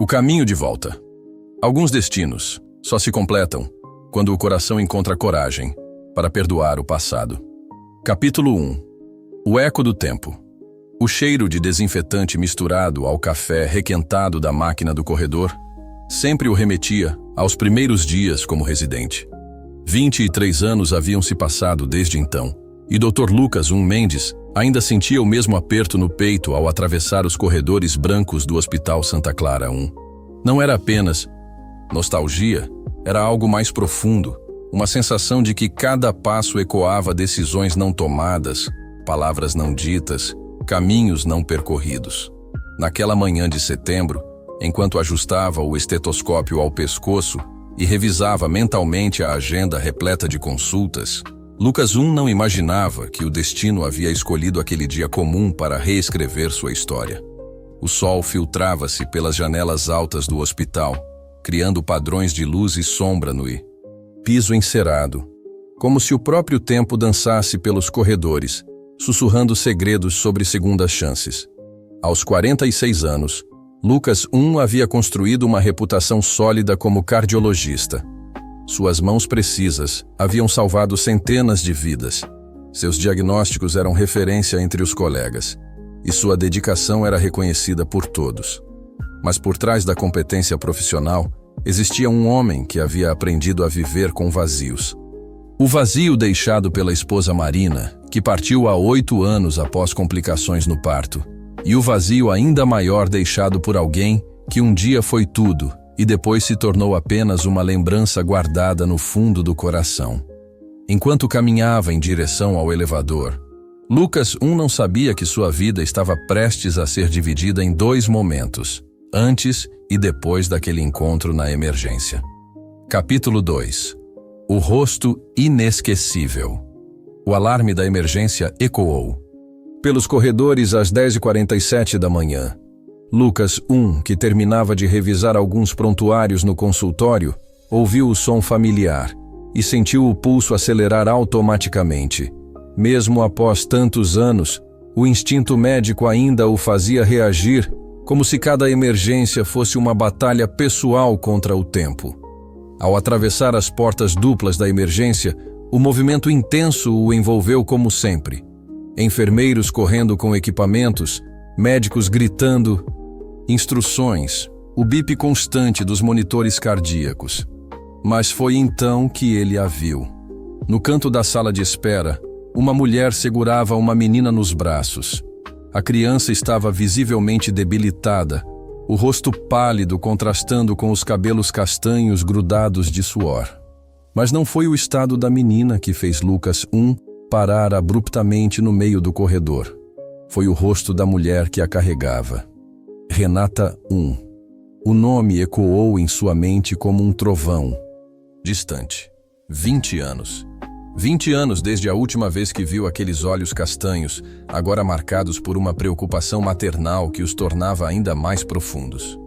O caminho de volta. Alguns destinos só se completam quando o coração encontra coragem para perdoar o passado. Capítulo 1. O eco do tempo. O cheiro de desinfetante misturado ao café requentado da máquina do corredor sempre o remetia aos primeiros dias como residente. 23 anos haviam se passado desde então, e Dr. Lucas Mendes ainda sentia o mesmo aperto no peito ao atravessar os corredores brancos do Hospital Santa Clara I. Não era apenas nostalgia, era algo mais profundo, uma sensação de que cada passo ecoava decisões não tomadas, palavras não ditas, caminhos não percorridos. Naquela manhã de setembro, enquanto ajustava o estetoscópio ao pescoço e revisava mentalmente a agenda repleta de consultas, Lucas não imaginava que o destino havia escolhido aquele dia comum para reescrever sua história. O sol filtrava-se pelas janelas altas do hospital, criando padrões de luz e sombra no piso encerado, como se o próprio tempo dançasse pelos corredores, sussurrando segredos sobre segundas chances. Aos 46 anos, Lucas havia construído uma reputação sólida como cardiologista. Suas mãos precisas haviam salvado centenas de vidas. Seus diagnósticos eram referência entre os colegas, e sua dedicação era reconhecida por todos. Mas por trás da competência profissional, existia um homem que havia aprendido a viver com vazios. O vazio deixado pela esposa Marina, que partiu há 8 anos após complicações no parto, e o vazio ainda maior deixado por alguém que um dia foi tudo e depois se tornou apenas uma lembrança guardada no fundo do coração. Enquanto caminhava em direção ao elevador, Lucas não sabia que sua vida estava prestes a ser dividida em 2 momentos, antes e depois daquele encontro na emergência. Capítulo 2. O rosto inesquecível. O alarme da emergência ecoou. Pelos corredores às 10h47 da manhã, Lucas que terminava de revisar alguns prontuários no consultório, ouviu o som familiar e sentiu o pulso acelerar automaticamente. Mesmo após tantos anos, o instinto médico ainda o fazia reagir, como se cada emergência fosse uma batalha pessoal contra o tempo. Ao atravessar as portas duplas da emergência, o movimento intenso o envolveu como sempre. Enfermeiros correndo com equipamentos, médicos gritando, instruções, o bip constante dos monitores cardíacos. Mas foi então que ele a viu. No canto da sala de espera, uma mulher segurava uma menina nos braços. A criança estava visivelmente debilitada, o rosto pálido contrastando com os cabelos castanhos grudados de suor. Mas não foi o estado da menina que fez Lucas parar abruptamente no meio do corredor. Foi o rosto da mulher que a carregava. Renata O nome ecoou em sua mente como um trovão. Distante. 20 anos. 20 anos desde a última vez que viu aqueles olhos castanhos, agora marcados por uma preocupação maternal que os tornava ainda mais profundos.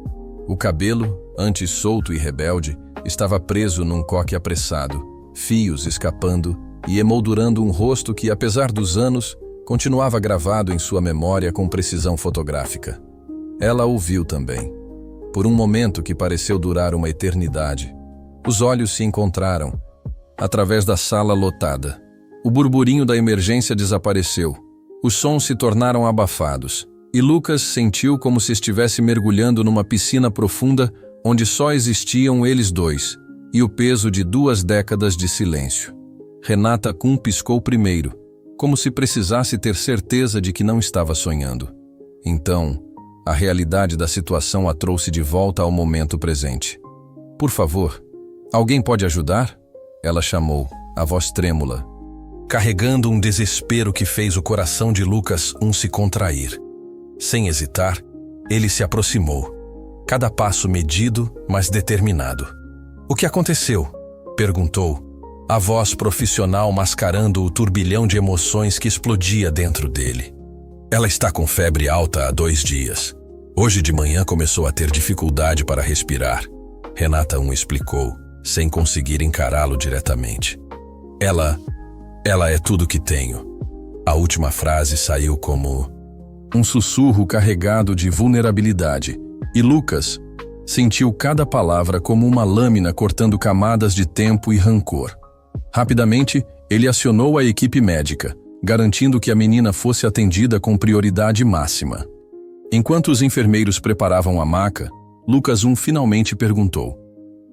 O cabelo, antes solto e rebelde, estava preso num coque apressado, fios escapando e emoldurando um rosto que, apesar dos anos, continuava gravado em sua memória com precisão fotográfica. Ela o viu também. Por um momento que pareceu durar uma eternidade, os olhos se encontraram, através da sala lotada. O burburinho da emergência desapareceu. Os sons se tornaram abafados, e Lucas sentiu como se estivesse mergulhando numa piscina profunda onde só existiam eles dois, e o peso de 2 décadas de silêncio. Renata piscou primeiro, como se precisasse ter certeza de que não estava sonhando. Então, a realidade da situação a trouxe de volta ao momento presente. Por favor, alguém pode ajudar? Ela chamou, a voz trêmula, carregando um desespero que fez o coração de Lucas se contrair. Sem hesitar, ele se aproximou, cada passo medido, mas determinado. O que aconteceu? Perguntou, a voz profissional mascarando o turbilhão de emoções que explodia dentro dele. Ela está com febre alta há 2 dias. Hoje de manhã começou a ter dificuldade para respirar. Renata explicou, sem conseguir encará-lo diretamente. Ela é tudo que tenho. A última frase saiu como um sussurro carregado de vulnerabilidade, e Lucas, Sentiu cada palavra como uma lâmina cortando camadas de tempo e rancor. Rapidamente, ele acionou a equipe médica, garantindo que a menina fosse atendida com prioridade máxima. Enquanto os enfermeiros preparavam a maca, Lucas finalmente perguntou: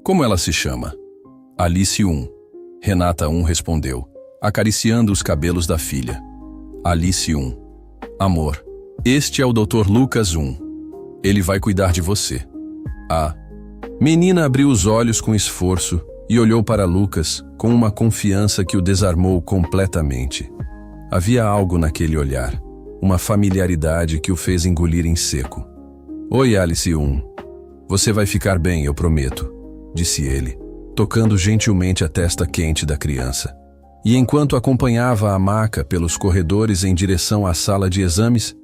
"Como ela se chama?" "Alice 1. Renata 1 respondeu, acariciando os cabelos da filha. "Alice 1. Amor, este é o Dr. Lucas 1. Ele vai cuidar de você." A menina abriu os olhos com esforço e olhou para Lucas com uma confiança que o desarmou completamente. Havia algo naquele olhar, uma familiaridade que o fez engolir em seco. "Oi, Alice 1. Você vai ficar bem, eu prometo", disse ele, tocando gentilmente a testa quente da criança. E enquanto acompanhava a maca pelos corredores em direção à sala de exames,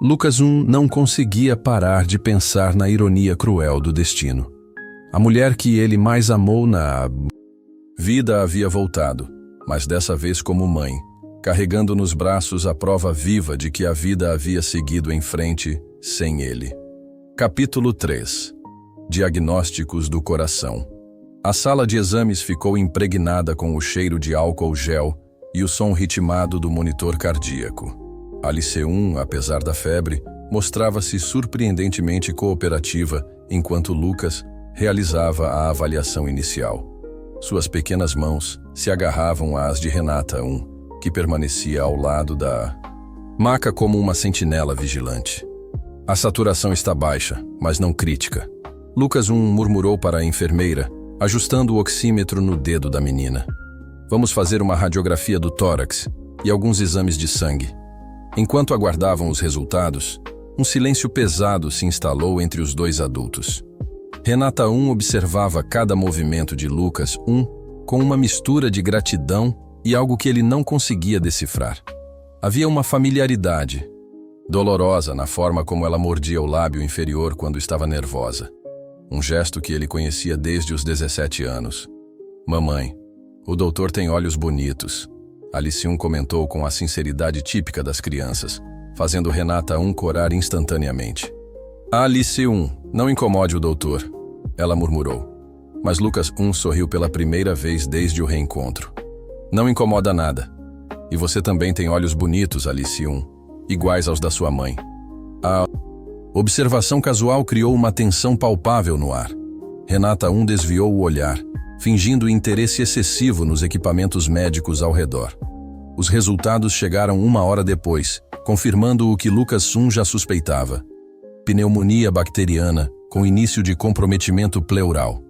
Lucas não conseguia parar de pensar na ironia cruel do destino. A mulher que ele mais amou na vida havia voltado, mas dessa vez como mãe, carregando nos braços a prova viva de que a vida havia seguido em frente sem ele. Capítulo 3. Diagnósticos do coração. A sala de exames ficou impregnada com o cheiro de álcool gel e o som ritmado do monitor cardíaco. Alice 1, apesar da febre, mostrava-se surpreendentemente cooperativa enquanto Lucas realizava a avaliação inicial. Suas pequenas mãos se agarravam às de Renata 1, que permanecia ao lado da maca como uma sentinela vigilante. "A saturação está baixa, mas não crítica", Lucas murmurou para a enfermeira, ajustando o oxímetro no dedo da menina. "Vamos fazer uma radiografia do tórax e alguns exames de sangue." Enquanto aguardavam os resultados, um silêncio pesado se instalou entre os dois adultos. Renata 1 observava cada movimento de Lucas 1 com uma mistura de gratidão e algo que ele não conseguia decifrar. Havia uma familiaridade, dolorosa na forma como ela mordia o lábio inferior quando estava nervosa. Um gesto que ele conhecia desde os 17 anos. "Mamãe, o doutor tem olhos bonitos", Alice 1 comentou com a sinceridade típica das crianças, fazendo Renata 1 corar instantaneamente. "Alice 1, não incomode o doutor", ela murmurou. Mas Lucas 1 sorriu pela primeira vez desde o reencontro. "Não incomoda nada. E você também tem olhos bonitos, Alice 1, iguais aos da sua mãe." A observação casual criou uma tensão palpável no ar. Renata 1 desviou o olhar, fingindo interesse excessivo nos equipamentos médicos ao redor. Os resultados chegaram 1 hora depois, confirmando o que Lucas 1 já suspeitava: pneumonia bacteriana com início de comprometimento pleural.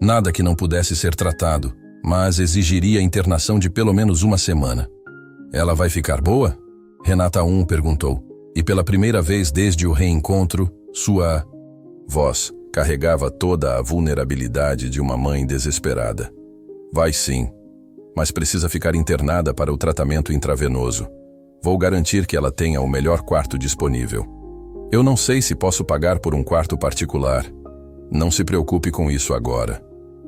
Nada que não pudesse ser tratado, mas exigiria internação de pelo menos 1 semana. "Ela vai ficar boa?" Renata 1 perguntou, e pela primeira vez desde o reencontro, sua voz carregava toda a vulnerabilidade de uma mãe desesperada. "Vai sim, mas precisa ficar internada para o tratamento intravenoso. Vou garantir que ela tenha o melhor quarto disponível. Eu não sei se posso pagar por um quarto particular." "Não se preocupe com isso agora."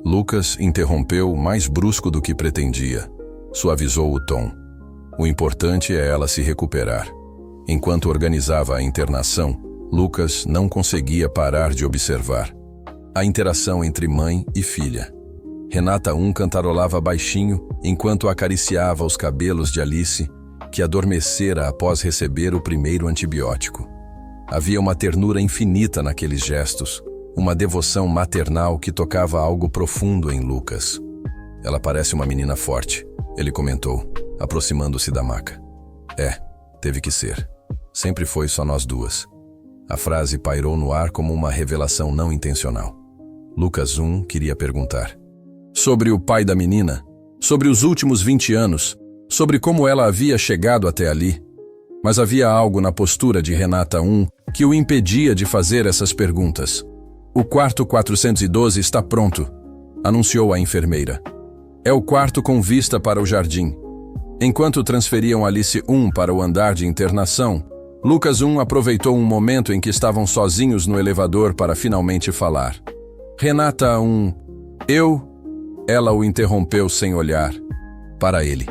Lucas interrompeu mais brusco do que pretendia. Suavizou o tom. "O importante é ela se recuperar." Enquanto organizava a internação, Lucas não conseguia parar de observar a interação entre mãe e filha. Renata 1 cantarolava baixinho enquanto acariciava os cabelos de Alice, que adormecera após receber o primeiro antibiótico. Havia uma ternura infinita naqueles gestos, uma devoção maternal que tocava algo profundo em Lucas. "Ela parece uma menina forte", ele comentou, aproximando-se da maca. Teve que ser. Sempre foi só nós duas." A frase pairou no ar como uma revelação não intencional. Lucas 1 queria perguntar sobre o pai da menina, sobre os últimos 20 anos, sobre como ela havia chegado até ali. Mas havia algo na postura de Renata 1 que o impedia de fazer essas perguntas. "O quarto 412 está pronto", anunciou a enfermeira. "É o quarto com vista para o jardim." Enquanto transferiam Alice 1 para o andar de internação, Lucas 1 aproveitou um momento em que estavam sozinhos no elevador para finalmente falar. "Renata 1, Ela o interrompeu sem olhar para ele.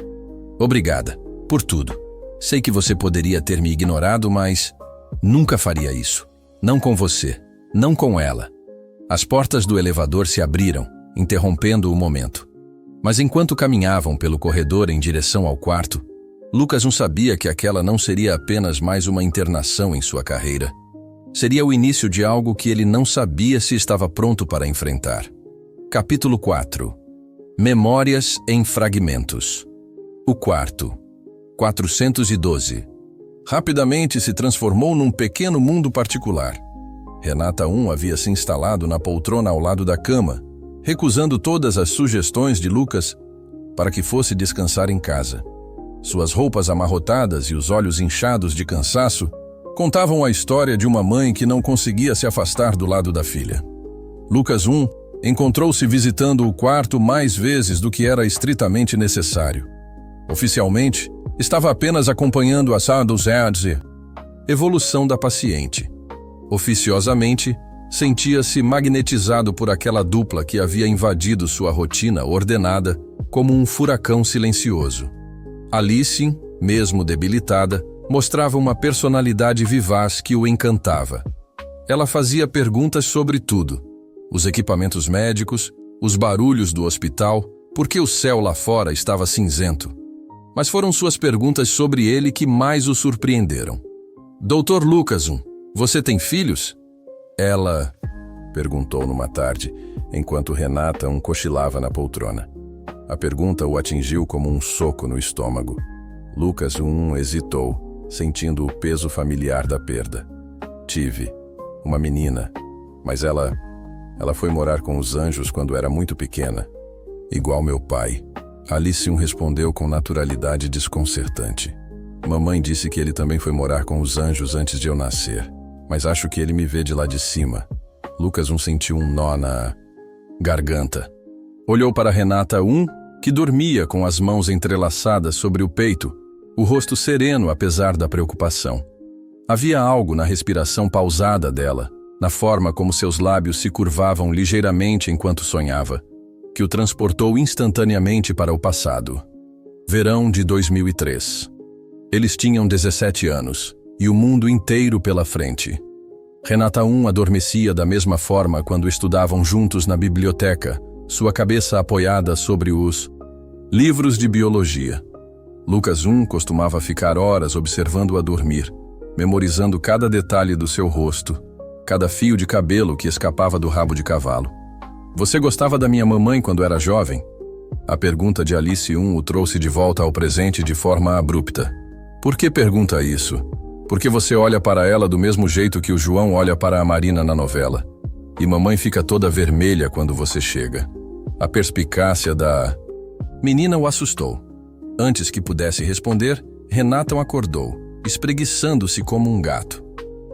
"Obrigada, por tudo. Sei que você poderia ter me ignorado, mas nunca faria isso. Não com você, não com ela." As portas do elevador se abriram, interrompendo o momento. Mas enquanto caminhavam pelo corredor em direção ao quarto, Lucas não sabia que aquela não seria apenas mais uma internação em sua carreira. Seria o início de algo que ele não sabia se estava pronto para enfrentar. Capítulo 4. Memórias em fragmentos. O quarto. 412. Rapidamente se transformou num pequeno mundo particular. Renata 1 havia se instalado na poltrona ao lado da cama, recusando todas as sugestões de Lucas para que fosse descansar em casa. Suas roupas amarrotadas e os olhos inchados de cansaço contavam a história de uma mãe que não conseguia se afastar do lado da filha. Lucas 1 encontrou-se visitando o quarto mais vezes do que era estritamente necessário. Oficialmente, estava apenas acompanhando a evolução da paciente. Oficiosamente, sentia-se magnetizado por aquela dupla que havia invadido sua rotina ordenada como um furacão silencioso. Alice, mesmo debilitada, mostrava uma personalidade vivaz que o encantava. Ela fazia perguntas sobre tudo: os equipamentos médicos, os barulhos do hospital, por que o céu lá fora estava cinzento. Mas foram suas perguntas sobre ele que mais o surpreenderam. Dr. Lucas 1, você tem filhos? Ela perguntou numa tarde, enquanto Renata 1 cochilava na poltrona. A pergunta o atingiu como um soco no estômago. Lucas 1 hesitou, sentindo o peso familiar da perda. Tive uma menina, mas ela foi morar com os anjos quando era muito pequena, igual meu pai. Alice 1 respondeu com naturalidade desconcertante. Mamãe disse que ele também foi morar com os anjos antes de eu nascer, mas acho que ele me vê de lá de cima. Lucas 1 sentiu um nó na garganta. Olhou para Renata 1, que dormia com as mãos entrelaçadas sobre o peito, o rosto sereno apesar da preocupação. Havia algo na respiração pausada dela, na forma como seus lábios se curvavam ligeiramente enquanto sonhava, que o transportou instantaneamente para o passado. Verão de 2003. Eles tinham 17 anos, e o mundo inteiro pela frente. Renata 1 adormecia da mesma forma quando estudavam juntos na biblioteca, sua cabeça apoiada sobre os livros de biologia. Lucas 1 costumava ficar horas observando-a dormir, memorizando cada detalhe do seu rosto, cada fio de cabelo que escapava do rabo de cavalo. Você gostava da minha mamãe quando era jovem? A pergunta de Alice 1 o trouxe de volta ao presente de forma abrupta. Por que pergunta isso? Porque você olha para ela do mesmo jeito que o João olha para a Marina na novela. E mamãe fica toda vermelha quando você chega. A perspicácia da menina o assustou. Antes que pudesse responder, Renata o acordou, espreguiçando-se como um gato.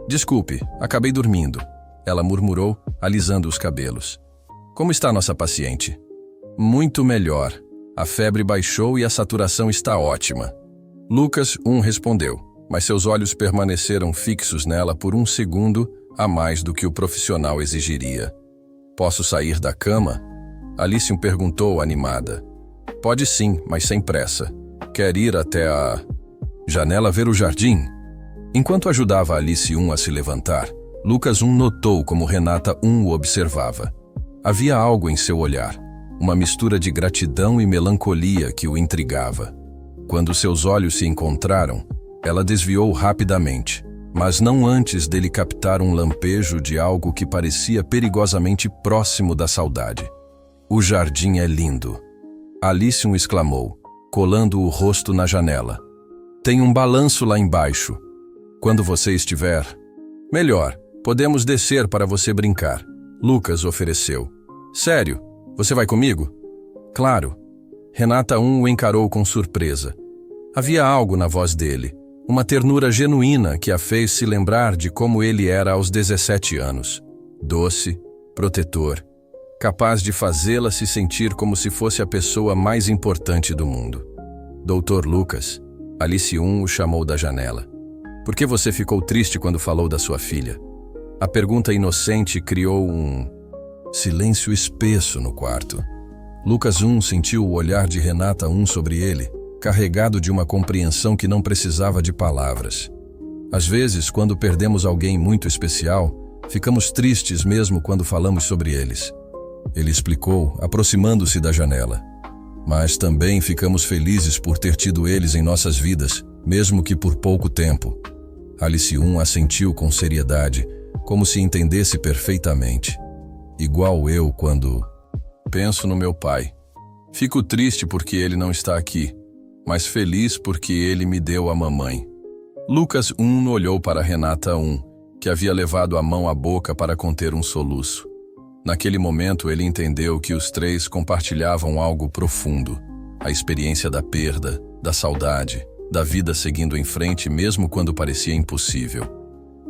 Desculpe, acabei dormindo, ela murmurou, alisando os cabelos. Como está nossa paciente? Muito melhor. A febre baixou e a saturação está ótima. Lucas 1 respondeu, mas seus olhos permaneceram fixos nela por um segundo a mais do que o profissional exigiria. Posso sair da cama? Alice perguntou animada. Pode sim, mas sem pressa. Quer ir até a janela ver o jardim? Enquanto ajudava Alice 1 a se levantar, Lucas 1 notou como Renata 1 o observava. Havia algo em seu olhar, uma mistura de gratidão e melancolia que o intrigava. Quando seus olhos se encontraram, ela desviou rapidamente, mas não antes dele captar um lampejo de algo que parecia perigosamente próximo da saudade. O jardim é lindo. Alice 1 exclamou, colando o rosto na janela. Tem um balanço lá embaixo. Quando você estiver melhor, podemos descer para você brincar. Lucas ofereceu. Sério? Você vai comigo? Claro. Renata 1 o encarou com surpresa. Havia algo na voz dele, uma ternura genuína que a fez se lembrar de como ele era aos 17 anos. Doce, protetor, capaz de fazê-la se sentir como se fosse a pessoa mais importante do mundo. Dr. Lucas, Alice 1 o chamou da janela. Por que você ficou triste quando falou da sua filha? A pergunta inocente criou um silêncio espesso no quarto. Lucas 1 sentiu o olhar de Renata 1 sobre ele, carregado de uma compreensão que não precisava de palavras. Às vezes, quando perdemos alguém muito especial, Ficamos tristes mesmo quando falamos sobre eles. Ele explicou, aproximando-se da janela. Mas também ficamos felizes por ter tido eles em nossas vidas, mesmo que por pouco tempo. Alice assentiu com seriedade, como se entendesse perfeitamente. Igual eu quando penso no meu pai. Fico triste porque ele não está aqui, mas feliz porque ele me deu a mamãe. Lucas olhou para Renata que havia levado a mão à boca para conter um soluço. Naquele momento ele entendeu que os três compartilhavam algo profundo, a experiência da perda, da saudade, da vida seguindo em frente mesmo quando parecia impossível.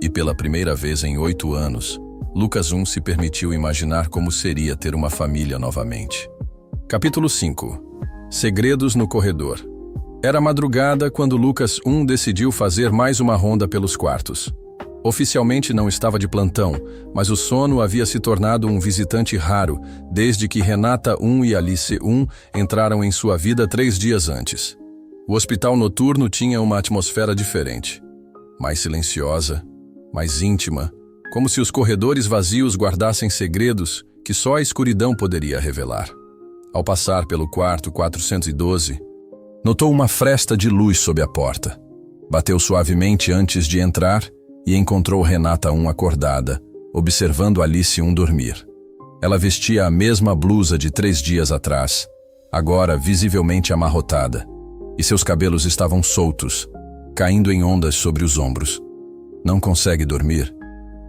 E pela primeira vez em 8 anos, Lucas se permitiu imaginar como seria ter uma família novamente. Capítulo 5. Segredos no corredor. Era madrugada quando Lucas decidiu fazer mais uma ronda pelos quartos. Oficialmente não estava de plantão, mas o sono havia se tornado um visitante raro desde que Renata e Alice entraram em sua vida 3 dias antes. O hospital noturno tinha uma atmosfera diferente, mais silenciosa, mais íntima, como se os corredores vazios guardassem segredos que só a escuridão poderia revelar. Ao passar pelo quarto 412, notou uma fresta de luz sob a porta. Bateu suavemente antes de entrar e encontrou Renata acordada, observando Alice dormir. Ela vestia a mesma blusa de 3 dias atrás, agora visivelmente amarrotada, e seus cabelos estavam soltos, caindo em ondas sobre os ombros. "Não consegue dormir?"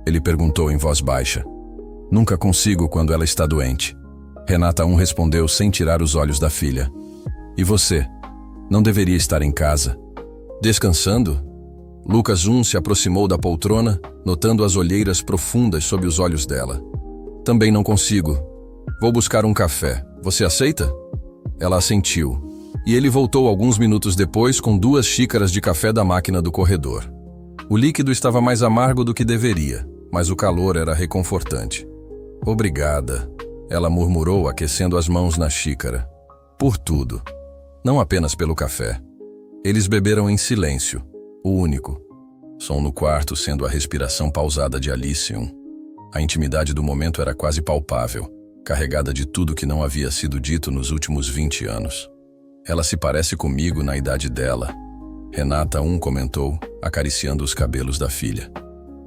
Ele perguntou em voz baixa. "Nunca consigo quando ela está doente." Renata respondeu sem tirar os olhos da filha. "E você? Não deveria estar em casa?" "Descansando?" Lucas se aproximou da poltrona, notando as olheiras profundas sob os olhos dela. "Também não consigo. Vou buscar um café. Você aceita?" Ela assentiu, e ele voltou alguns minutos depois com 2 xícaras de café da máquina do corredor. O líquido estava mais amargo do que deveria, mas o calor era reconfortante. "Obrigada", ela murmurou, aquecendo as mãos na xícara. "Por tudo. Não apenas pelo café." Eles beberam em silêncio. O único. Som no quarto sendo a respiração pausada de Alice. A intimidade do momento era quase palpável, carregada de tudo que não havia sido dito nos últimos 20 anos. "Ela se parece comigo na idade dela", Renata comentou, acariciando os cabelos da filha.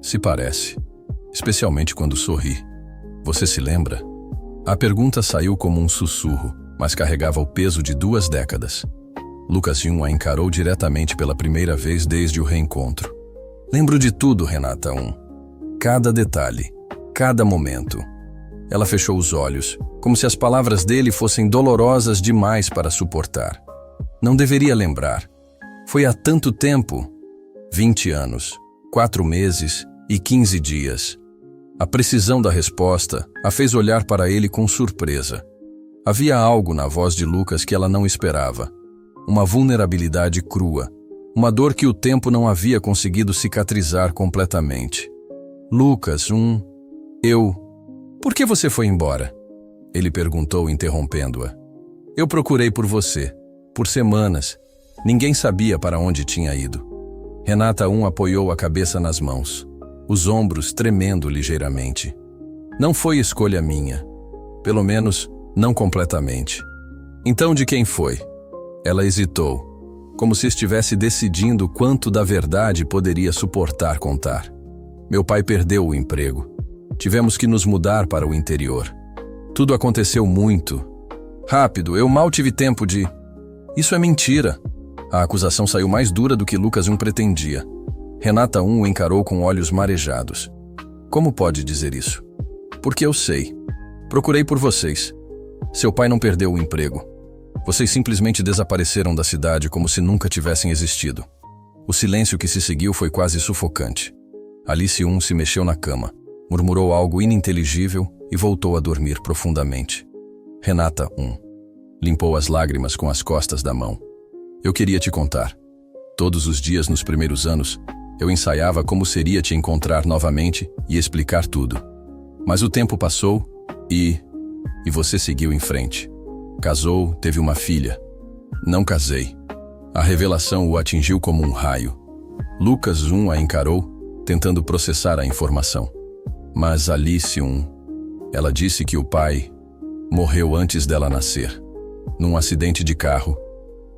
"Se parece, especialmente quando sorri. Você se lembra?" A pergunta saiu como um sussurro, mas carregava o peso de 2 décadas. Lucas a encarou diretamente pela primeira vez desde o reencontro. "Lembro de tudo, Renata Cada detalhe, cada momento." Ela fechou os olhos, como se as palavras dele fossem dolorosas demais para suportar. Não deveria lembrar. Foi há tanto tempo. 20 anos, 4 meses e 15 dias. A precisão da resposta a fez olhar para ele com surpresa. Havia algo na voz de Lucas que ela não esperava. Uma vulnerabilidade crua, uma dor que o tempo não havia conseguido cicatrizar completamente. "Lucas, Por que você foi embora?" Ele perguntou, interrompendo-a. "Eu procurei por você, por semanas. Ninguém sabia para onde tinha ido." Renata apoiou a cabeça nas mãos, os ombros tremendo ligeiramente. "Não foi escolha minha. Pelo menos, não completamente." "Então de quem foi?" Ela hesitou, como se estivesse decidindo quanto da verdade poderia suportar contar. "Meu pai perdeu o emprego. Tivemos que nos mudar para o interior. Tudo aconteceu muito rápido, eu mal tive tempo de..." "Isso é mentira." A acusação saiu mais dura do que Lucas pretendia. Renata o encarou com olhos marejados. "Como pode dizer isso?" "Porque eu sei. Procurei por vocês. Seu pai não perdeu o emprego. Vocês simplesmente desapareceram da cidade como se nunca tivessem existido." O silêncio que se seguiu foi quase sufocante. Alice se mexeu na cama, murmurou algo ininteligível e voltou a dormir profundamente. Renata limpou as lágrimas com as costas da mão. "Eu queria te contar. Todos os dias nos primeiros anos, eu ensaiava como seria te encontrar novamente e explicar tudo. Mas o tempo passou e você seguiu em frente. Casou, teve uma filha. Não casei." A revelação o atingiu como um raio. Lucas a encarou, tentando processar a informação. Mas Alice ela disse que o pai morreu antes dela nascer, num acidente de carro.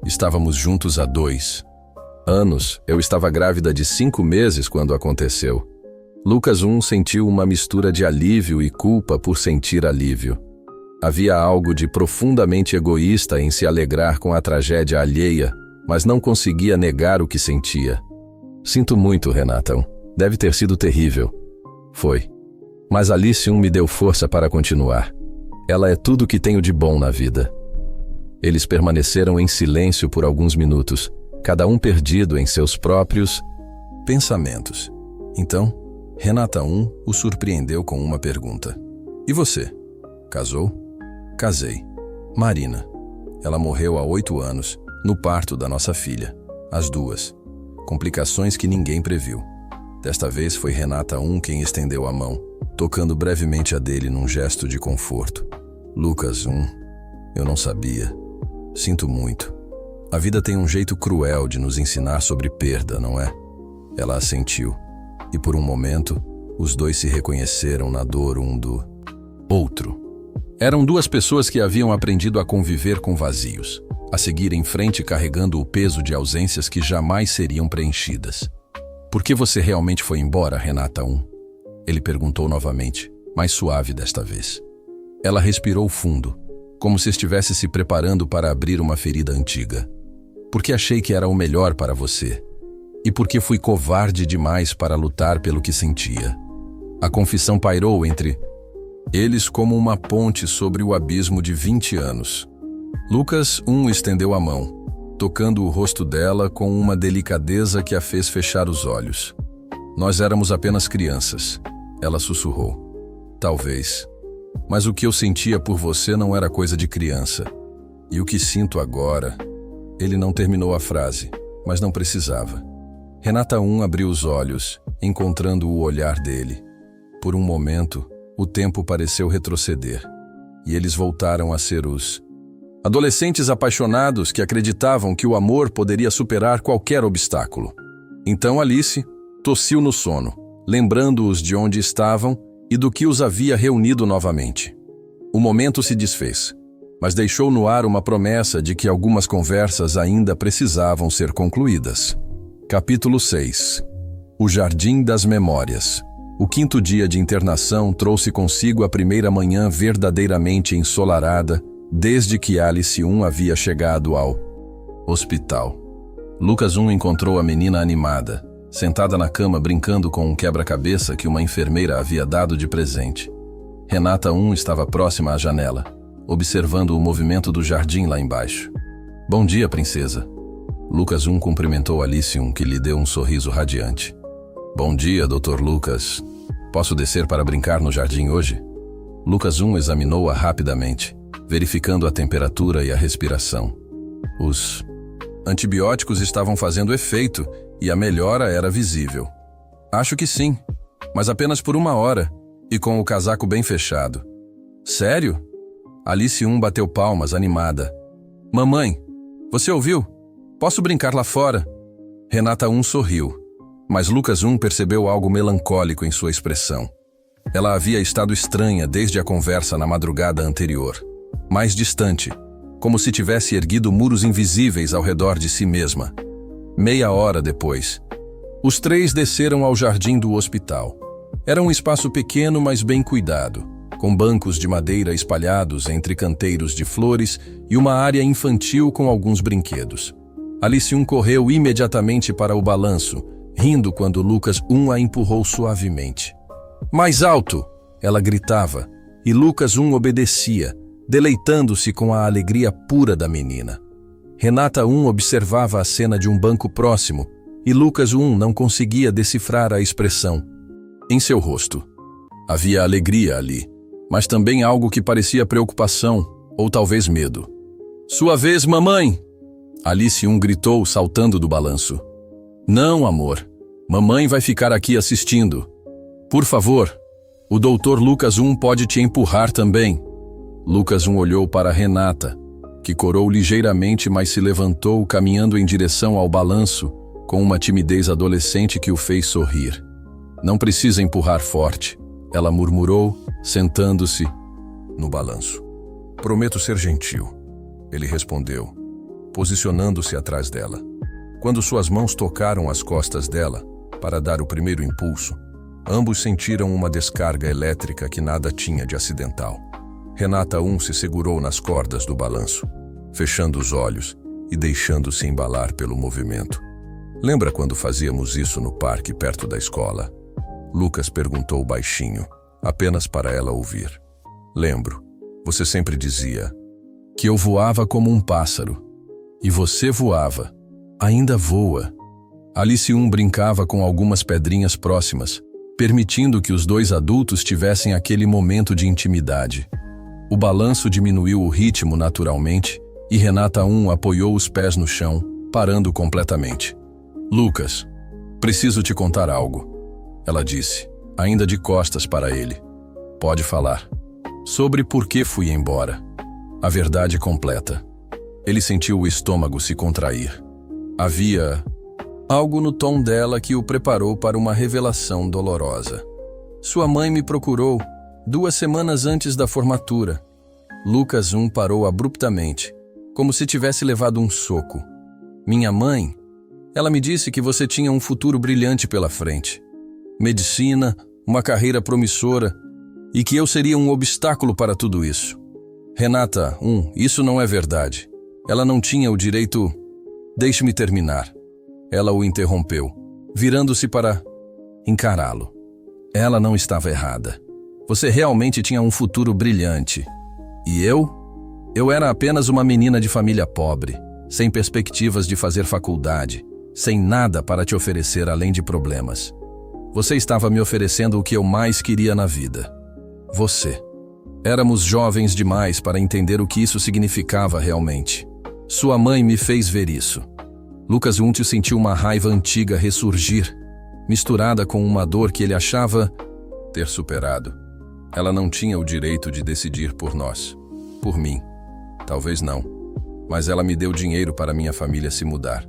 Estávamos juntos há 2 anos. Eu estava grávida de 5 meses quando aconteceu. Lucas sentiu uma mistura de alívio e culpa por sentir alívio. Havia algo de profundamente egoísta em se alegrar com a tragédia alheia, mas não conseguia negar o que sentia. Sinto muito, Renata. Deve ter sido terrível. Foi. Mas Alice me deu força para continuar. Ela é tudo o que tenho de bom na vida. Eles permaneceram em silêncio por alguns minutos, cada um perdido em seus próprios pensamentos. Então, Renata o surpreendeu com uma pergunta. E você? Casou? Casei. Marina. Ela morreu há 8 anos, no parto da nossa filha. As 2. Complicações que ninguém previu. Desta vez foi Renata quem estendeu a mão, tocando brevemente a dele num gesto de conforto. Lucas eu não sabia. Sinto muito. A vida tem um jeito cruel de nos ensinar sobre perda, não é? Ela assentiu. E por um momento, os 2 se reconheceram na dor do outro. Eram 2 pessoas que haviam aprendido a conviver com vazios, a seguir em frente carregando o peso de ausências que jamais seriam preenchidas. Por que você realmente foi embora, Renata Ele perguntou novamente, mais suave desta vez. Ela respirou fundo, como se estivesse se preparando para abrir uma ferida antiga. Porque achei que era o melhor para você. E porque fui covarde demais para lutar pelo que sentia. A confissão pairou entre eles como uma ponte sobre o abismo de 20 anos. Lucas estendeu a mão, tocando o rosto dela com uma delicadeza que a fez fechar os olhos. Nós éramos apenas crianças, ela sussurrou. Talvez. Mas o que eu sentia por você não era coisa de criança. E o que sinto agora... Ele não terminou a frase, mas não precisava. Renata abriu os olhos, encontrando o olhar dele. Por um momento, o tempo pareceu retroceder, e eles voltaram a ser os adolescentes apaixonados que acreditavam que o amor poderia superar qualquer obstáculo. Então Alice tossiu no sono, lembrando-os de onde estavam e do que os havia reunido novamente. O momento se desfez, mas deixou no ar uma promessa de que algumas conversas ainda precisavam ser concluídas. Capítulo 6. O Jardim das Memórias. O 5º dia de internação trouxe consigo a primeira manhã verdadeiramente ensolarada desde que Alice havia chegado ao hospital. Lucas encontrou a menina animada, sentada na cama brincando com um quebra-cabeça que uma enfermeira havia dado de presente. Renata estava próxima à janela, observando o movimento do jardim lá embaixo. Bom dia, princesa. Lucas cumprimentou Alice que lhe deu um sorriso radiante. Bom dia, Dr. Lucas. Posso descer para brincar no jardim hoje? Lucas examinou-a rapidamente, verificando a temperatura e a respiração. Os antibióticos estavam fazendo efeito e a melhora era visível. Acho que sim, mas apenas por 1 hora e com o casaco bem fechado. Sério? Alice bateu palmas, animada. Mamãe, você ouviu? Posso brincar lá fora? Renata sorriu, mas Lucas percebeu algo melancólico em sua expressão. Ela havia estado estranha desde a conversa na madrugada anterior, mais distante, como se tivesse erguido muros invisíveis ao redor de si mesma. Meia hora depois, os 3 desceram ao jardim do hospital. Era um espaço pequeno, mas bem cuidado, com bancos de madeira espalhados entre canteiros de flores e uma área infantil com alguns brinquedos. Alice correu imediatamente para o balanço, rindo quando Lucas a empurrou suavemente. Mais alto! Ela gritava, e Lucas obedecia, deleitando-se com a alegria pura da menina. Renata observava a cena de um banco próximo, e Lucas não conseguia decifrar a expressão em seu rosto. Havia alegria ali, mas também algo que parecia preocupação, ou talvez medo. Sua vez, mamãe! Alice gritou, saltando do balanço. Não, amor. Mamãe vai ficar aqui assistindo. Por favor, o Dr. Lucas pode te empurrar também. Lucas olhou para Renata, que corou ligeiramente, mas se levantou, caminhando em direção ao balanço, com uma timidez adolescente que o fez sorrir. Não precisa empurrar forte. Ela murmurou, sentando-se no balanço. Prometo ser gentil, ele respondeu, posicionando-se atrás dela. Quando suas mãos tocaram as costas dela, para dar o primeiro impulso, ambos sentiram uma descarga elétrica que nada tinha de acidental. Renata se segurou nas cordas do balanço, fechando os olhos e deixando-se embalar pelo movimento. Lembra quando fazíamos isso no parque perto da escola? Lucas perguntou baixinho, apenas para ela ouvir. Lembro. Você sempre dizia que eu voava como um pássaro. E você voava. Ainda voa. Alice brincava com algumas pedrinhas próximas, permitindo que os dois adultos tivessem aquele momento de intimidade. O balanço diminuiu o ritmo naturalmente e Renata apoiou os pés no chão, parando completamente. Lucas, preciso te contar algo, ela disse, ainda de costas para ele. Pode falar. Sobre por que fui embora. A verdade completa. Ele sentiu o estômago se contrair. Havia algo no tom dela que o preparou para uma revelação dolorosa. Sua mãe me procurou 2 semanas antes da formatura. Lucas parou abruptamente, como se tivesse levado um soco. Minha mãe? Ela me disse que você tinha um futuro brilhante pela frente. Medicina, uma carreira promissora, e que eu seria um obstáculo para tudo isso. Renata, isso não é verdade. Ela não tinha o direito... Deixe-me terminar. Ela o interrompeu, virando-se para encará-lo. Ela não estava errada. Você realmente tinha um futuro brilhante. E eu? Eu era apenas uma menina de família pobre, sem perspectivas de fazer faculdade, sem nada para te oferecer além de problemas. Você estava me oferecendo o que eu mais queria na vida. Você. Éramos jovens demais para entender o que isso significava realmente. Sua mãe me fez ver isso. Lucas sentiu uma raiva antiga ressurgir, misturada com uma dor que ele achava ter superado. Ela não tinha o direito de decidir por nós. Por mim. Talvez não. Mas ela me deu dinheiro para minha família se mudar.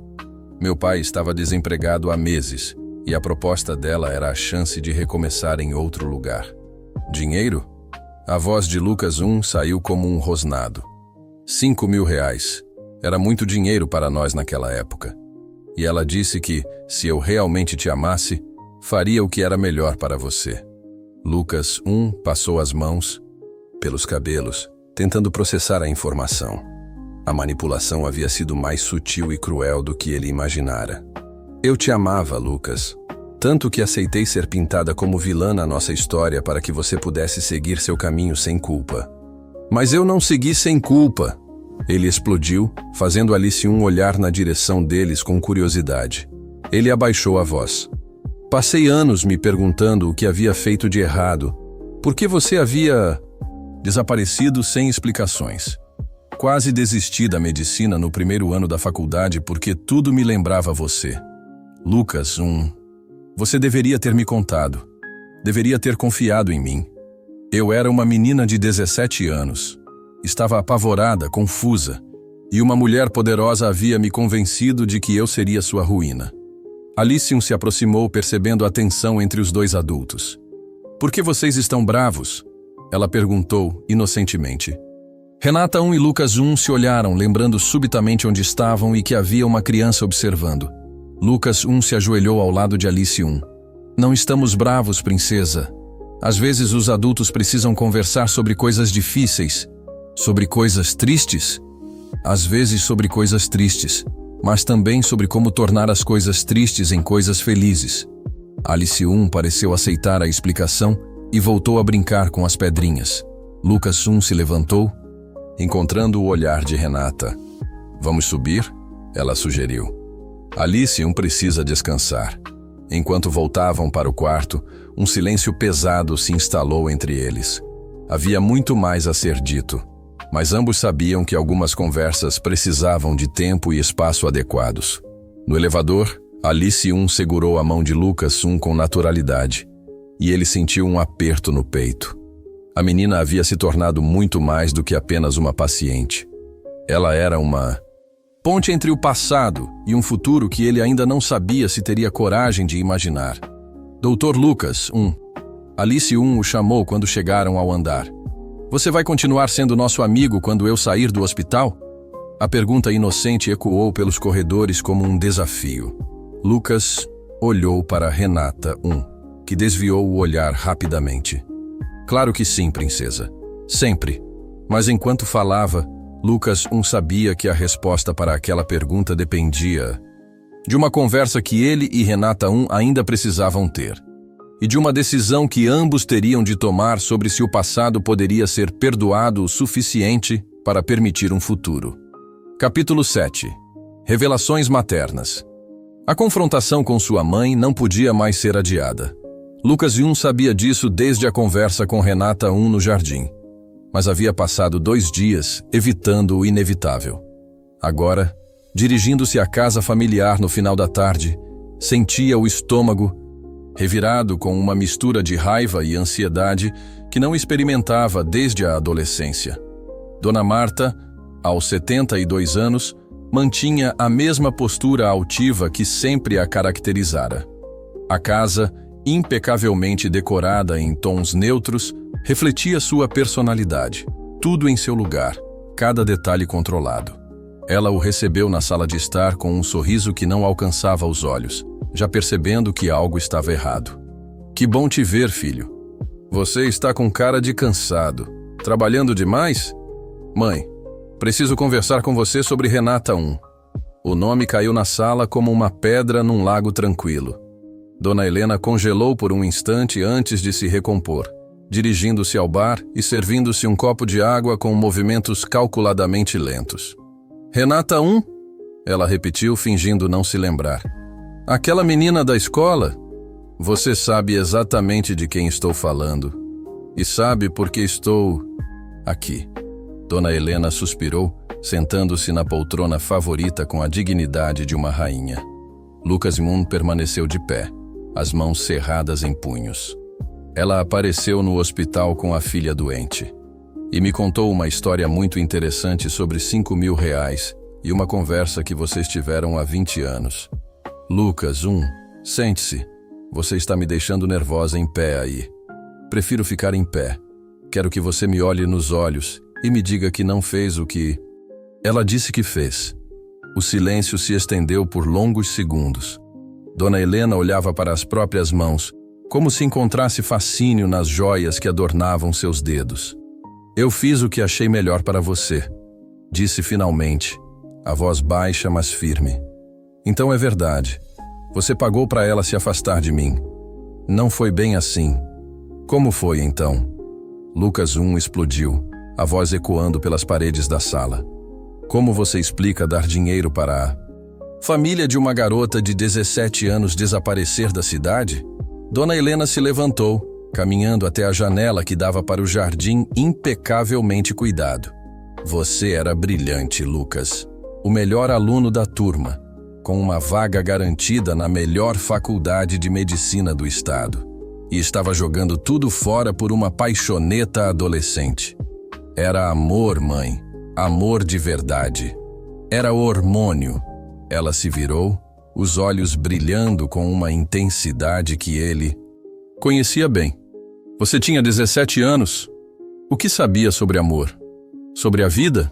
Meu pai estava desempregado há meses, e a proposta dela era a chance de recomeçar em outro lugar. Dinheiro? A voz de Lucas saiu como um rosnado. 5.000 reais. Era muito dinheiro para nós naquela época. E ela disse que, se eu realmente te amasse, faria o que era melhor para você. Lucas passou as mãos pelos cabelos, tentando processar a informação. A manipulação havia sido mais sutil e cruel do que ele imaginara. Eu te amava, Lucas. Tanto que aceitei ser pintada como vilã na nossa história para que você pudesse seguir seu caminho sem culpa. Mas eu não segui sem culpa. Ele explodiu, fazendo Alice olhar na direção deles com curiosidade. Ele abaixou a voz. Passei anos me perguntando o que havia feito de errado. Por que você havia desaparecido sem explicações? Quase desisti da medicina no primeiro ano da faculdade porque tudo me lembrava você. Lucas, você deveria ter me contado. Deveria ter confiado em mim. Eu era uma menina de 17 anos. Estava apavorada, confusa, e uma mulher poderosa havia me convencido de que eu seria sua ruína. Alice se aproximou percebendo a tensão entre os dois adultos. Por que vocês estão bravos? Ela perguntou, inocentemente. Renata e Lucas se olharam, lembrando subitamente onde estavam e que havia uma criança observando. Lucas se ajoelhou ao lado de Alice Não estamos bravos, princesa. Às vezes os adultos precisam conversar sobre coisas difíceis. Sobre coisas tristes? Às vezes sobre coisas tristes, mas também sobre como tornar as coisas tristes em coisas felizes. Alice pareceu aceitar a explicação e voltou a brincar com as pedrinhas. Lucas se levantou, encontrando o olhar de Renata. Vamos subir? Ela sugeriu. Alice precisa descansar. Enquanto voltavam para o quarto, um silêncio pesado se instalou entre eles. Havia muito mais a ser dito, mas ambos sabiam que algumas conversas precisavam de tempo e espaço adequados. No elevador, Alice segurou a mão de Lucas com naturalidade, e ele sentiu um aperto no peito. A menina havia se tornado muito mais do que apenas uma paciente. Ela era uma ponte entre o passado e um futuro que ele ainda não sabia se teria coragem de imaginar. Doutor Lucas, Alice o chamou quando chegaram ao andar. Você vai continuar sendo nosso amigo quando eu sair do hospital? A pergunta inocente ecoou pelos corredores como um desafio. Lucas olhou para Renata que desviou o olhar rapidamente. Claro que sim, princesa. Sempre. Mas enquanto falava, Lucas sabia que a resposta para aquela pergunta dependia de uma conversa que ele e Renata ainda precisavam ter. E de uma decisão que ambos teriam de tomar sobre se o passado poderia ser perdoado o suficiente para permitir um futuro. Capítulo 7. Revelações maternas. A confrontação com sua mãe não podia mais ser adiada. Lucas sabia disso desde a conversa com Renata no jardim. Mas havia passado 2 dias evitando o inevitável. Agora, dirigindo-se à casa familiar no final da tarde, sentia o estômago revirado com uma mistura de raiva e ansiedade que não experimentava desde a adolescência. Dona Marta, aos 72 anos, mantinha a mesma postura altiva que sempre a caracterizara. A casa, impecavelmente decorada em tons neutros, refletia sua personalidade, tudo em seu lugar, cada detalhe controlado. Ela o recebeu na sala de estar com um sorriso que não alcançava os olhos, já percebendo que algo estava errado. Que bom te ver, filho. Você está com cara de cansado. Trabalhando demais? Mãe, preciso conversar com você sobre Renata O nome caiu na sala como uma pedra num lago tranquilo. Dona Helena congelou por um instante antes de se recompor, dirigindo-se ao bar e servindo-se um copo de água com movimentos calculadamente lentos. Renata Ela repetiu, fingindo não se lembrar. Aquela menina da escola? Você sabe exatamente de quem estou falando. E sabe por que estou aqui. Dona Helena suspirou, sentando-se na poltrona favorita com a dignidade de uma rainha. Lucas permaneceu de pé, as mãos cerradas em punhos. Ela apareceu no hospital com a filha doente e me contou uma história muito interessante sobre R$5.000 e uma conversa que vocês tiveram há 20 anos. Lucas, sente-se. Você está me deixando nervosa em pé aí. Prefiro ficar em pé. Quero que você me olhe nos olhos e me diga que não fez o que... Ela disse que fez. O silêncio se estendeu por longos segundos. Dona Helena olhava para as próprias mãos, como se encontrasse fascínio nas joias que adornavam seus dedos. Eu fiz o que achei melhor para você, disse finalmente, a voz baixa mas firme. Então é verdade. Você pagou para ela se afastar de mim. Não foi bem assim. Como foi então? Lucas explodiu, a voz ecoando pelas paredes da sala. Como você explica dar dinheiro para a família de uma garota de 17 anos desaparecer da cidade? Dona Helena se levantou, caminhando até a janela que dava para o jardim impecavelmente cuidado. Você era brilhante, Lucas. O melhor aluno da turma, com uma vaga garantida na melhor faculdade de medicina do estado. E estava jogando tudo fora por uma paixoneta adolescente. Era amor, mãe. Amor de verdade. Era hormônio. Ela se virou, os olhos brilhando com uma intensidade que ele conhecia bem. Você tinha 17 anos. O que sabia sobre amor? Sobre a vida?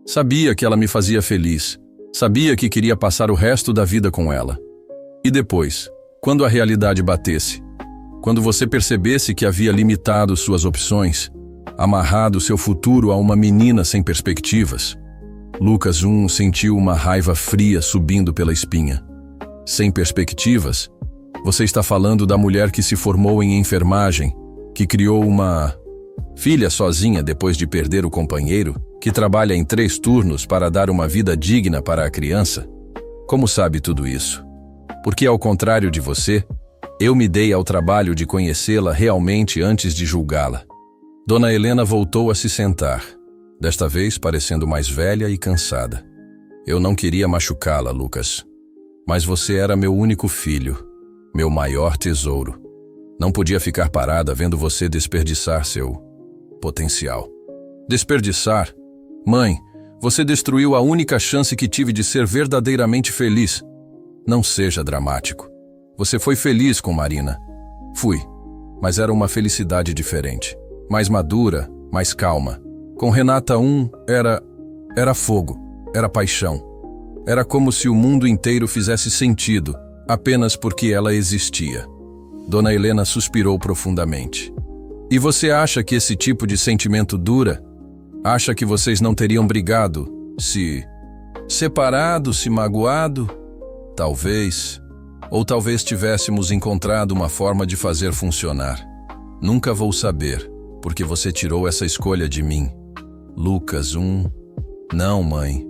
Sabia que ela me fazia feliz. Sabia que queria passar o resto da vida com ela. E depois, quando a realidade batesse, quando você percebesse que havia limitado suas opções, amarrado seu futuro a uma menina sem perspectivas, Lucas sentiu uma raiva fria subindo pela espinha. Sem perspectivas? Você está falando da mulher que se formou em enfermagem, que criou uma filha sozinha depois de perder o companheiro, que trabalha em 3 turnos para dar uma vida digna para a criança? Como sabe tudo isso? Porque, ao contrário de você, eu me dei ao trabalho de conhecê-la realmente antes de julgá-la. Dona Helena voltou a se sentar, desta vez parecendo mais velha e cansada. Eu não queria machucá-la, Lucas. Mas você era meu único filho, meu maior tesouro. Não podia ficar parada vendo você desperdiçar seu potencial. Desperdiçar? Mãe, você destruiu a única chance que tive de ser verdadeiramente feliz. Não seja dramático. Você foi feliz com Marina. Fui. mas era uma felicidade diferente. Mais madura, mais calma. Com Renata 1, era fogo, era paixão. Era como se o mundo inteiro fizesse sentido, apenas porque ela existia. Dona Helena suspirou profundamente. E você acha que esse tipo de sentimento dura? Acha que vocês não teriam brigado, se separado, se magoado? Talvez. Ou talvez tivéssemos encontrado uma forma de fazer funcionar. Nunca vou saber, porque você tirou essa escolha de mim. Lucas 1. Não, mãe.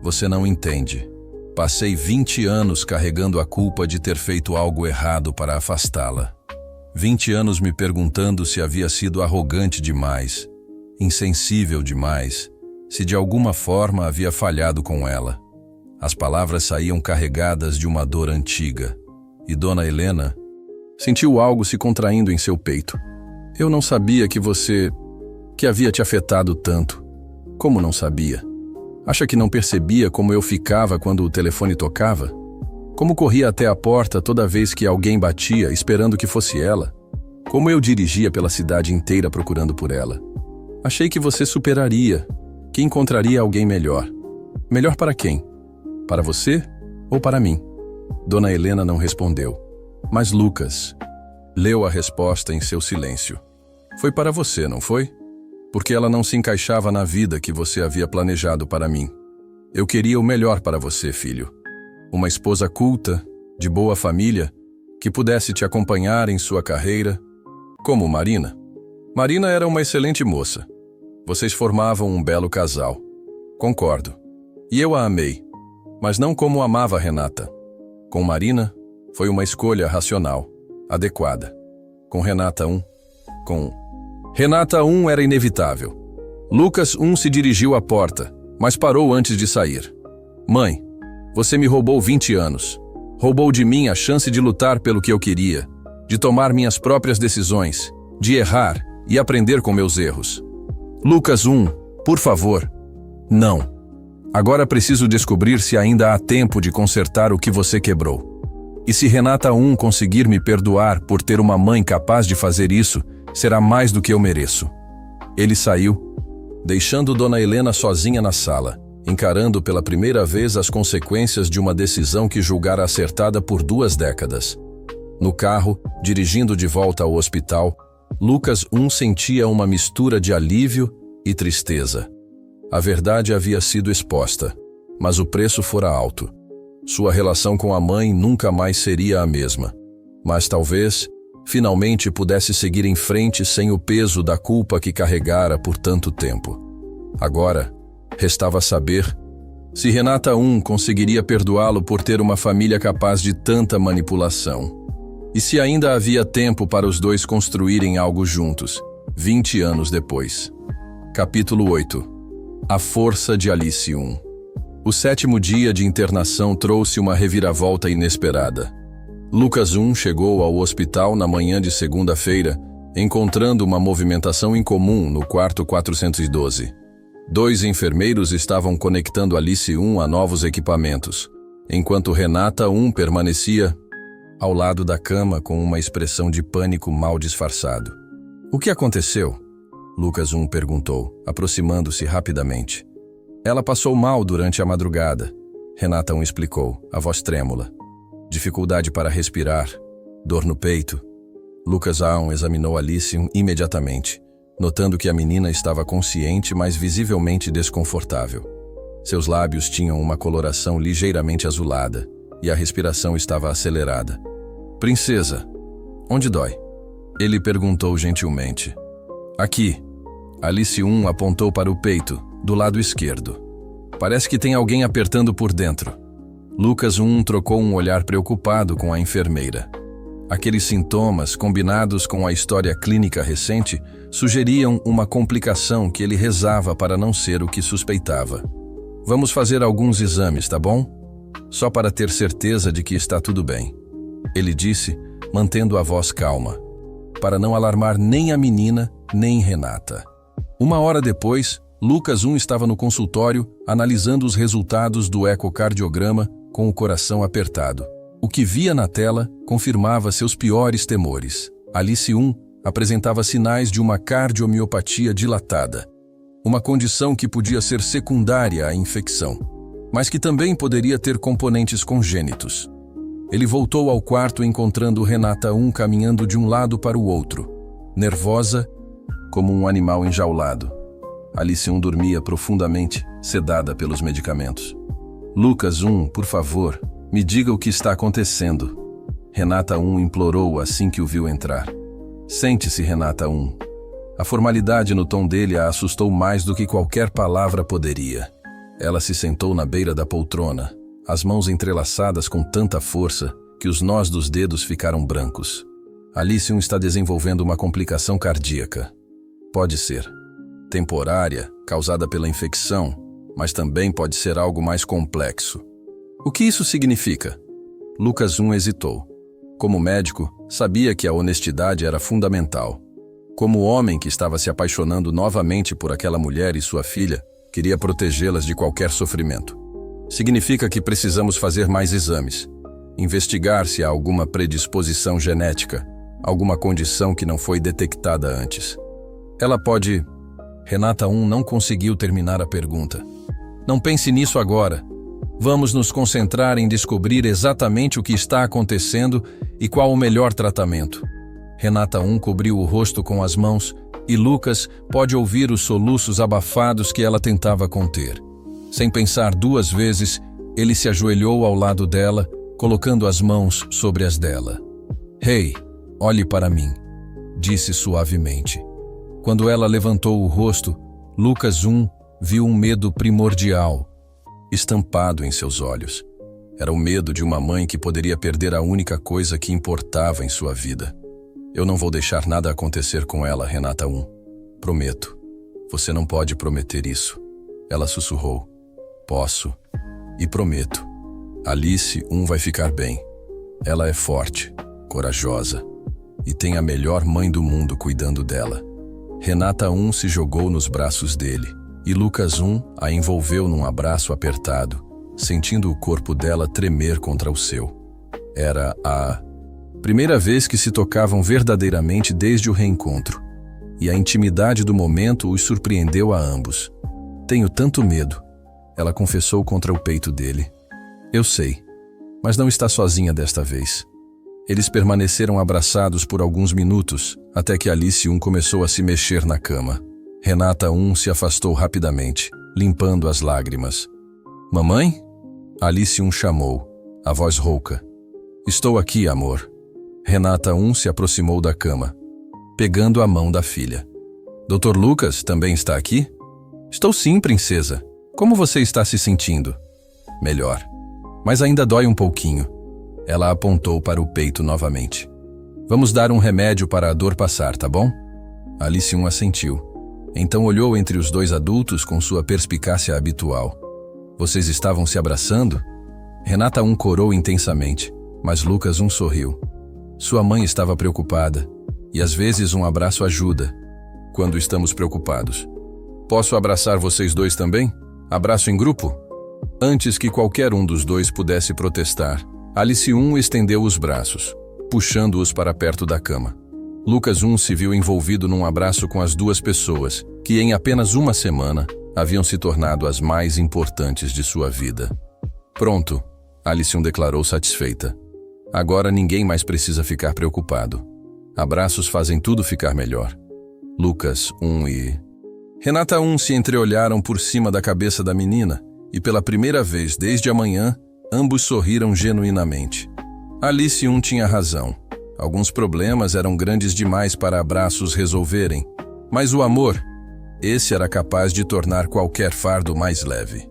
Você não entende. Passei 20 anos carregando a culpa de ter feito algo errado para afastá-la. 20 anos me perguntando se havia sido arrogante demais, insensível demais, se de alguma forma havia falhado com ela. As palavras saíam carregadas de uma dor antiga. E Dona Helena sentiu algo se contraindo em seu peito. Eu não sabia que havia te afetado tanto. Como não sabia? Acha que não percebia como eu ficava quando o telefone tocava? Como corria até a porta toda vez que alguém batia, esperando que fosse ela? Como eu dirigia pela cidade inteira procurando por ela? Achei que você superaria, que encontraria alguém melhor. Melhor para quem? Para você ou para mim? Dona Helena não respondeu. Mas Lucas leu a resposta em seu silêncio. Foi para você, não foi? Porque ela não se encaixava na vida que você havia planejado para mim. Eu queria o melhor para você, filho. Uma esposa culta, de boa família, que pudesse te acompanhar em sua carreira, como Marina. Marina era uma excelente moça. Vocês formavam um belo casal. Concordo. E eu a amei, mas não como amava Renata. Com Marina, foi uma escolha racional, adequada. Com Renata 1, Renata 1 era inevitável. Lucas 1 se dirigiu à porta, mas parou antes de sair. Mãe, você me roubou 20 anos. Roubou de mim a chance de lutar pelo que eu queria, de tomar minhas próprias decisões, de errar e aprender com meus erros. Lucas 1, por favor. Não. Agora preciso descobrir se ainda há tempo de consertar o que você quebrou. E se Renata 1 conseguir me perdoar por ter uma mãe capaz de fazer isso, será mais do que eu mereço. Ele saiu, deixando Dona Helena sozinha na sala, encarando pela primeira vez as consequências de uma decisão que julgara acertada por 2 décadas. No carro, dirigindo de volta ao hospital, Lucas 1 sentia uma mistura de alívio e tristeza. A verdade havia sido exposta, mas o preço fora alto. Sua relação com a mãe nunca mais seria a mesma. Mas talvez, finalmente pudesse seguir em frente sem o peso da culpa que carregara por tanto tempo. Agora, restava saber se Renata 1 conseguiria perdoá-lo por ter uma família capaz de tanta manipulação. E se ainda havia tempo para os dois construírem algo juntos, 20 anos depois. Capítulo 8. A força de Alice 1. O 7º dia de internação trouxe uma reviravolta inesperada. Lucas 1 chegou ao hospital na manhã de segunda-feira, encontrando uma movimentação incomum no quarto 412. 2 enfermeiros estavam conectando Alice 1 a novos equipamentos, enquanto Renata 1 permanecia ao lado da cama com uma expressão de pânico mal disfarçado. O que aconteceu? Lucas 1 perguntou, aproximando-se rapidamente. Ela passou mal durante a madrugada, Renata 1 explicou, a voz trêmula. Dificuldade para respirar, dor no peito. Lucas 1 examinou Alice imediatamente, notando que a menina estava consciente, mas visivelmente desconfortável. Seus lábios tinham uma coloração ligeiramente azulada e a respiração estava acelerada. Princesa, onde dói? Ele perguntou gentilmente. Aqui. Alice 1 apontou para o peito, do lado esquerdo. Parece que tem alguém apertando por dentro. Lucas 1 trocou um olhar preocupado com a enfermeira. Aqueles sintomas, combinados com a história clínica recente, sugeriam uma complicação que ele rezava para não ser o que suspeitava. Vamos fazer alguns exames, tá bom? Só para ter certeza de que está tudo bem. Ele disse, mantendo a voz calma, para não alarmar nem a menina, nem Renata. 1 hora depois, Lucas 1 estava no consultório, analisando os resultados do ecocardiograma com o coração apertado. O que via na tela confirmava seus piores temores. Alice 1 apresentava sinais de uma cardiomiopatia dilatada, uma condição que podia ser secundária à infecção, mas que também poderia ter componentes congênitos. Ele voltou ao quarto encontrando Renata 1 caminhando de um lado para o outro, nervosa como um animal enjaulado. Alice 1 dormia profundamente, sedada pelos medicamentos. Lucas 1, por favor, me diga o que está acontecendo. Renata 1 implorou assim que o viu entrar. Sente-se, Renata 1. A formalidade no tom dele a assustou mais do que qualquer palavra poderia. Ela se sentou na beira da poltrona, as mãos entrelaçadas com tanta força que os nós dos dedos ficaram brancos. Alice 1 está desenvolvendo uma complicação cardíaca. Pode ser temporária, causada pela infecção, mas também pode ser algo mais complexo. O que isso significa? Lucas 1 hesitou. Como médico, sabia que a honestidade era fundamental. Como homem que estava se apaixonando novamente por aquela mulher e sua filha, queria protegê-las de qualquer sofrimento. Significa que precisamos fazer mais exames, investigar se há alguma predisposição genética, alguma condição que não foi detectada antes. Ela pode... Renata 1 não conseguiu terminar a pergunta. Não pense nisso agora. Vamos nos concentrar em descobrir exatamente o que está acontecendo e qual o melhor tratamento. Renata 1 cobriu o rosto com as mãos e Lucas pode ouvir os soluços abafados que ela tentava conter. Sem pensar duas vezes, ele se ajoelhou ao lado dela, colocando as mãos sobre as dela. Hey, olhe para mim, disse suavemente. Quando ela levantou o rosto, Lucas 1 viu um medo primordial, estampado em seus olhos. Era o medo de uma mãe que poderia perder a única coisa que importava em sua vida. Eu não vou deixar nada acontecer com ela, Renata 1. Prometo. Você não pode prometer isso. Ela sussurrou. Posso. E prometo. Alice 1 vai ficar bem. Ela é forte, corajosa e tem a melhor mãe do mundo cuidando dela. Renata 1 se jogou nos braços dele e Lucas 1 a envolveu num abraço apertado, sentindo o corpo dela tremer contra o seu. Era a primeira vez que se tocavam verdadeiramente desde o reencontro, e a intimidade do momento os surpreendeu a ambos. Tenho tanto medo, ela confessou contra o peito dele. Eu sei, mas não está sozinha desta vez. Eles permaneceram abraçados por alguns minutos, até que Alice 1 começou a se mexer na cama. Renata 1 se afastou rapidamente, limpando as lágrimas. Mamãe? Alice 1 chamou, a voz rouca. Estou aqui, amor. Renata 1 se aproximou da cama, pegando a mão da filha. Dr. Lucas também está aqui? Estou sim, princesa. Como você está se sentindo? Melhor, mas ainda dói um pouquinho. Ela apontou para o peito novamente. Vamos dar um remédio para a dor passar, tá bom? Alice 1 assentiu. Então olhou entre os dois adultos com sua perspicácia habitual. Vocês estavam se abraçando? Renata 1 corou intensamente, mas Lucas 1 sorriu. Sua mãe estava preocupada, e às vezes um abraço ajuda, quando estamos preocupados. Posso abraçar vocês dois também? Abraço em grupo? Antes que qualquer um dos dois pudesse protestar, Alice 1 estendeu os braços, puxando-os para perto da cama. Lucas 1 se viu envolvido num abraço com as duas pessoas, que em apenas uma semana haviam se tornado as mais importantes de sua vida. Pronto, Alice 1 declarou satisfeita. Agora ninguém mais precisa ficar preocupado. Abraços fazem tudo ficar melhor. Lucas 1 e... Renata 1 se entreolharam por cima da cabeça da menina, e pela primeira vez desde a manhã, ambos sorriram genuinamente. Alice 1 tinha razão. Alguns problemas eram grandes demais para abraços resolverem, mas o amor, esse era capaz de tornar qualquer fardo mais leve.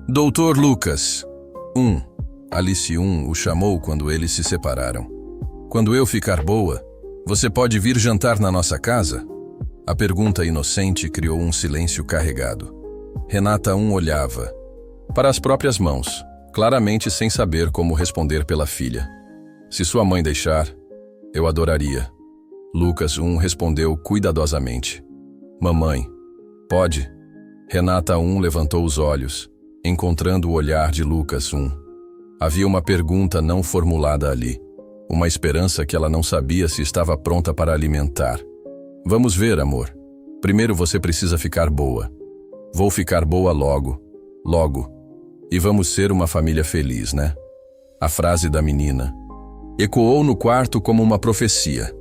Dr. Lucas 1. Alice 1 o chamou quando eles se separaram. Quando eu ficar boa, você pode vir jantar na nossa casa? A pergunta inocente criou um silêncio carregado. Renata 1 olhava para as próprias mãos, claramente sem saber como responder pela filha. Se sua mãe deixar, eu adoraria. Lucas 1 respondeu cuidadosamente. Mamãe, pode? Renata 1 levantou os olhos, encontrando o olhar de Lucas 1. Havia uma pergunta não formulada ali, uma esperança que ela não sabia se estava pronta para alimentar, Vamos ver, amor. Primeiro você precisa ficar boa. Vou ficar boa logo, logo. E vamos ser uma família feliz, né? A frase da menina ecoou no quarto como uma profecia.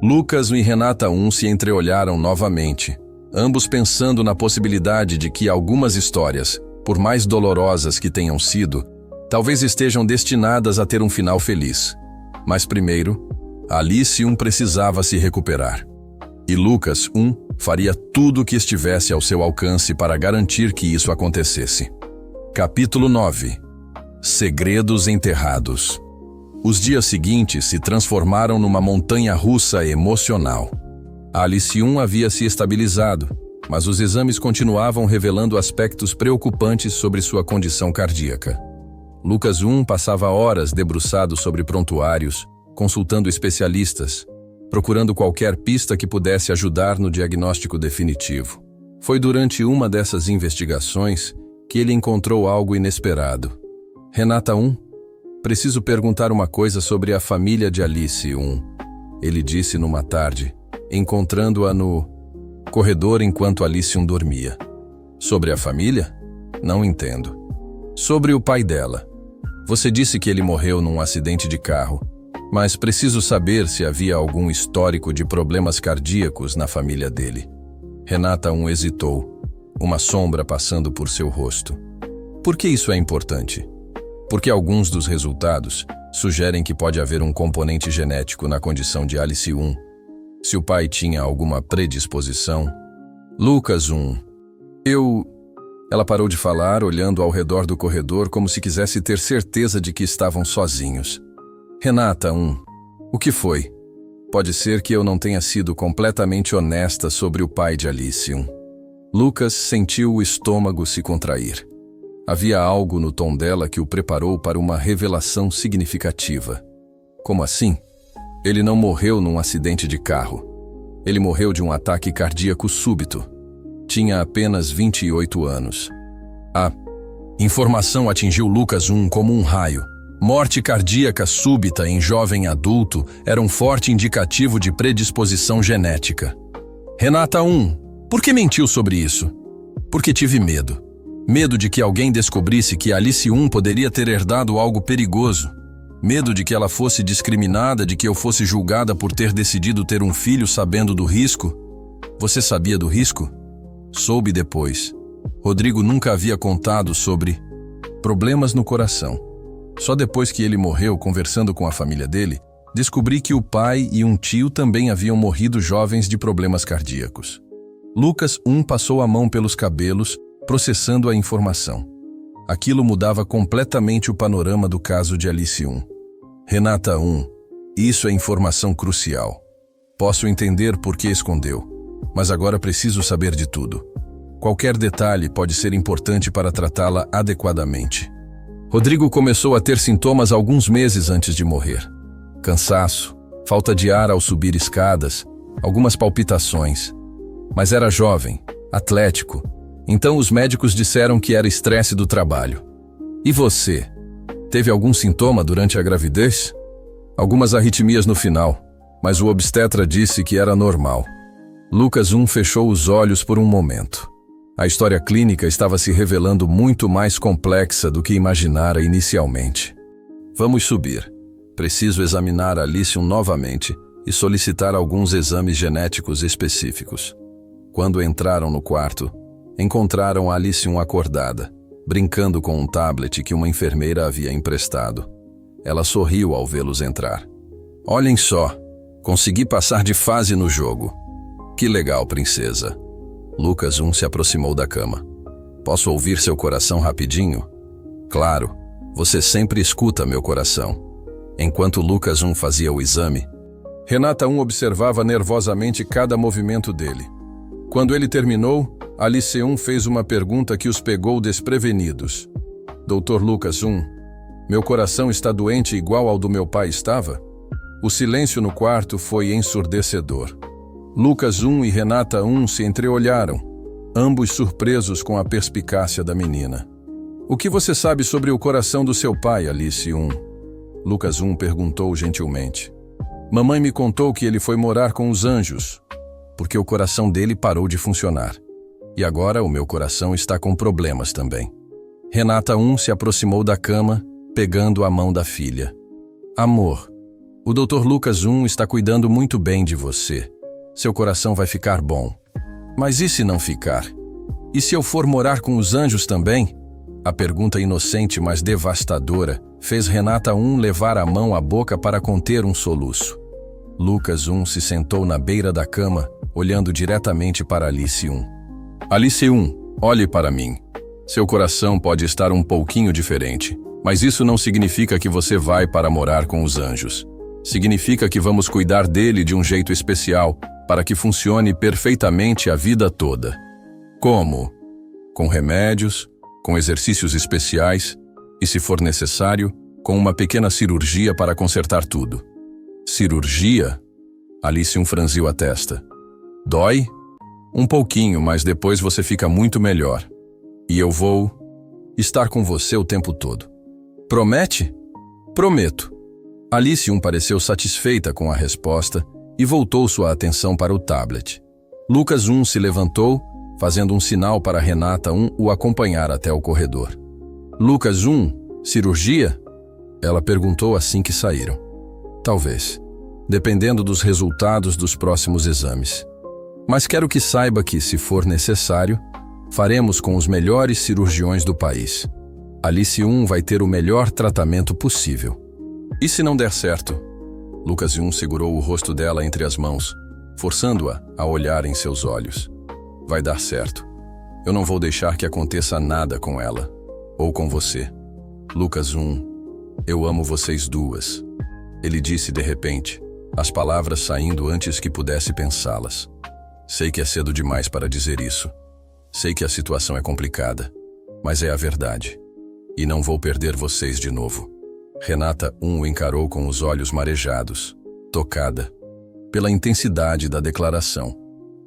Lucas e Renata se entreolharam novamente, ambos pensando na possibilidade de que algumas histórias, por mais dolorosas que tenham sido, talvez estejam destinadas a ter um final feliz. Mas primeiro, Alice precisava se recuperar. E Lucas faria tudo o que estivesse ao seu alcance para garantir que isso acontecesse. Capítulo 9. Segredos enterrados. Os dias seguintes se transformaram numa montanha-russa emocional. Alice havia se estabilizado, mas os exames continuavam revelando aspectos preocupantes sobre sua condição cardíaca. Lucas passava horas debruçado sobre prontuários, consultando especialistas, procurando qualquer pista que pudesse ajudar no diagnóstico definitivo. Foi durante uma dessas investigações que ele encontrou algo inesperado. Renata preciso perguntar uma coisa sobre a família de Alice ele disse numa tarde, encontrando-a no corredor enquanto Alice dormia. Sobre a família? Não entendo. Sobre o pai dela. Você disse que ele morreu num acidente de carro, mas preciso saber se havia algum histórico de problemas cardíacos na família dele. Renata hesitou, uma sombra passando por seu rosto. Por que isso é importante? Porque alguns dos resultados sugerem que pode haver um componente genético na condição de Alice Se o pai tinha alguma predisposição. Lucas Ela parou de falar, olhando ao redor do corredor como se quisesse ter certeza de que estavam sozinhos. Renata o que foi? Pode ser que eu não tenha sido completamente honesta sobre o pai de Alice Lucas sentiu o estômago se contrair. Havia algo no tom dela que o preparou para uma revelação significativa. Como assim? Ele não morreu num acidente de carro. Ele morreu de um ataque cardíaco súbito. Tinha apenas 28 anos. A informação atingiu Lucas como um raio. Morte cardíaca súbita em jovem adulto era um forte indicativo de predisposição genética. Renata por que mentiu sobre isso? Porque tive medo. Medo de que alguém descobrisse que Alice poderia ter herdado algo perigoso. Medo de que ela fosse discriminada, de que eu fosse julgada por ter decidido ter um filho sabendo do risco. Você sabia do risco? Soube depois. Rodrigo nunca havia contado sobre problemas no coração. Só depois que ele morreu, conversando com a família dele, descobri que o pai e um tio também haviam morrido jovens de problemas cardíacos. Lucas passou a mão pelos cabelos, processando a informação. Aquilo mudava completamente o panorama do caso de Alice Renata isso é informação crucial. Posso entender por que escondeu, mas agora preciso saber de tudo. Qualquer detalhe pode ser importante para tratá-la adequadamente. Rodrigo começou a ter sintomas alguns meses antes de morrer. Cansaço, falta de ar ao subir escadas, algumas palpitações. Mas era jovem, atlético, então os médicos disseram que era estresse do trabalho. E você? Teve algum sintoma durante a gravidez? Algumas arritmias no final, mas o obstetra disse que era normal. Lucas fechou os olhos por um momento. A história clínica estava se revelando muito mais complexa do que imaginara inicialmente. Vamos subir. Preciso examinar Alice novamente e solicitar alguns exames genéticos específicos. Quando entraram no quarto, encontraram Alice acordada, brincando com um tablet que uma enfermeira havia emprestado. Ela sorriu ao vê-los entrar. Olhem só, consegui passar de fase no jogo. Que legal, princesa. Lucas se aproximou da cama. Posso ouvir seu coração rapidinho? Claro, você sempre escuta meu coração. Enquanto Lucas fazia o exame, Renata observava nervosamente cada movimento dele. Quando ele terminou, Alice fez uma pergunta que os pegou desprevenidos. Dr. Lucas meu coração está doente igual ao do meu pai estava? O silêncio no quarto foi ensurdecedor. Lucas e Renata se entreolharam, ambos surpresos com a perspicácia da menina. O que você sabe sobre o coração do seu pai, Alice Lucas perguntou gentilmente. Mamãe me contou que ele foi morar com os anjos. porque o coração dele parou de funcionar. E agora o meu coração está com problemas também. Renata 1 se aproximou da cama, pegando a mão da filha. Amor, o Dr. Lucas 1 está cuidando muito bem de você. Seu coração vai ficar bom. Mas e se não ficar? E se eu for morar com os anjos também? A pergunta inocente, mas devastadora, fez Renata 1 levar a mão à boca para conter um soluço. Lucas 1 se sentou na beira da cama, olhando diretamente para Alice 1. Alice 1, olhe para mim. Seu coração pode estar um pouquinho diferente, mas isso não significa que você vai para morar com os anjos. Significa que vamos cuidar dele de um jeito especial, para que funcione perfeitamente a vida toda. Como? Com remédios, com exercícios especiais e, se for necessário, com uma pequena cirurgia para consertar tudo. Cirurgia? Alice 1 franziu a testa. Dói? Um pouquinho, mas depois você fica muito melhor. E eu vou estar com você o tempo todo. Promete? Prometo. Alice 1 pareceu satisfeita com a resposta e voltou sua atenção para o tablet. Lucas 1 se levantou, fazendo um sinal para Renata 1 o acompanhar até o corredor. Lucas 1, cirurgia? Ela perguntou assim que saíram. Talvez, dependendo dos resultados dos próximos exames. Mas quero que saiba que, se for necessário, faremos com os melhores cirurgiões do país. Alice 1 vai ter o melhor tratamento possível. E se não der certo? Lucas 1 segurou o rosto dela entre as mãos, forçando-a a olhar em seus olhos. Vai dar certo. Eu não vou deixar que aconteça nada com ela. Ou com você. Lucas 1, eu amo vocês duas. Ele disse de repente, as palavras saindo antes que pudesse pensá-las. Sei que é cedo demais para dizer isso. Sei que a situação é complicada, mas é a verdade. E não vou perder vocês de novo. Renata 1 o encarou com os olhos marejados, tocada pela intensidade da declaração.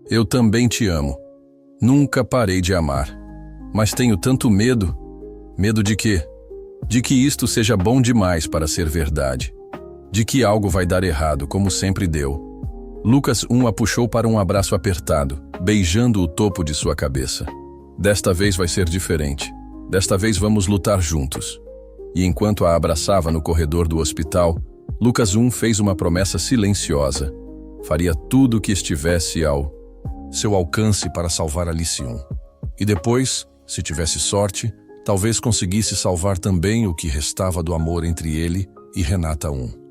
Eu também te amo. Nunca parei de amar. Mas tenho tanto medo. Medo de quê? De que isto seja bom demais para ser verdade. De que algo vai dar errado, como sempre deu. Lucas 1 a puxou para um abraço apertado, beijando o topo de sua cabeça. Desta vez vai ser diferente. Desta vez vamos lutar juntos. E enquanto a abraçava no corredor do hospital, Lucas 1 fez uma promessa silenciosa. Faria tudo o que estivesse ao seu alcance para salvar Alice 1. E depois, se tivesse sorte, talvez conseguisse salvar também o que restava do amor entre ele e Renata 1.